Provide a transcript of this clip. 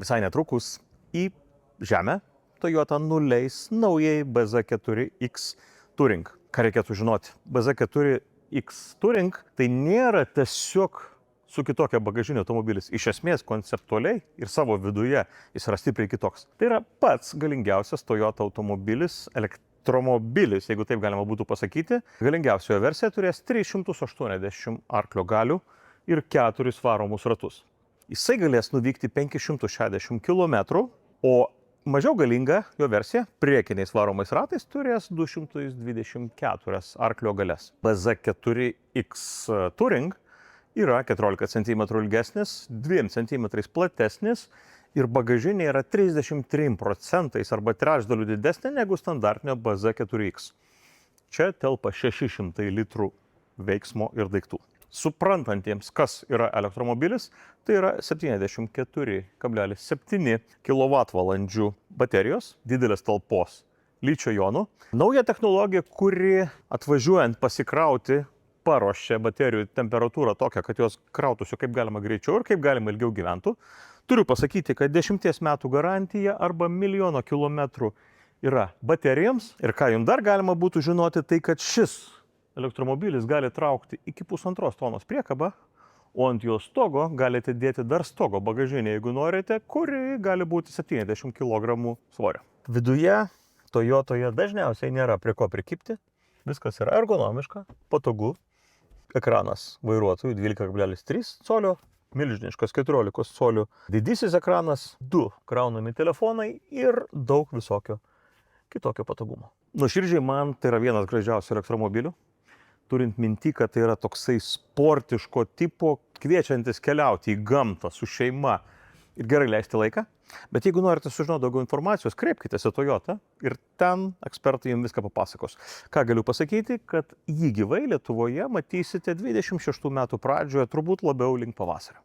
Visai netrukus į žemę Toyota nuleis naujai BZ4X Touring. Ką reikėtų žinoti? BZ4X Touring tai nėra tiesiog su kitokia bagažinė automobilis. Iš esmės konceptualiai ir savo viduje jis yra stipriai kitoks. Tai yra pats galingiausias Toyota automobilis, elektromobilis, jeigu taip galima būtų pasakyti. Galingiausioje versija turės 380 arklio galių ir 4 varomus ratus. Jisai galės nuvykti 560 km, o mažiau galinga jo versija priekiniais varomais ratais turės 224 arklio galias. BZ4X Touring yra 14 cm ilgesnis, 2 cm platesnis ir bagažinė yra 33% arba trečdaliu didesnė negu standartinio BZ4X. Čia telpa 600 litrų veiksmo ir daiktų. Suprantantiems, kas yra elektromobilis, tai yra 74,7 kWh baterijos, didelės talpos ličio jonų. Nauja technologija, kuri atvažiuojant pasikrauti paruošia baterijų temperatūrą tokią, kad jos krautųsi kaip galima greičiau ir kaip galima ilgiau gyventų. Turiu pasakyti, kad 10 metų garantija arba 1 000 000 kilometrų yra baterijoms. Ir ką jums dar galima būtų žinoti, tai kad šis elektromobilis gali traukti iki 1,5 tonos priekabą, o ant jo stogo galite dėti dar stogo bagažinę, jeigu norite, kuri gali būti 70 kg svorio. Viduje Toyotoje dažniausiai nėra prie ko prikibti. Viskas yra ergonomiška, patogu. Ekranas vairuotojų 12,3 colio, milžiniškas 14 colių. Didysis ekranas, 2 kraunami telefonai ir daug visokio kitokio patogumo. Nuoširdžiai man tai yra vienas gražiausių elektromobilių. Turint minti, kad tai yra toksai sportiško tipo, kviečiantis keliauti į gamtą su šeima ir gerai leisti laiką. Bet jeigu norite sužinoti daugiau informacijos, kreipkitės į Toyota ir ten ekspertai jums viską papasakos. Ką galiu pasakyti, kad jį gyvai Lietuvoje matysite 26 metų pradžioje, turbūt labiau link pavasario.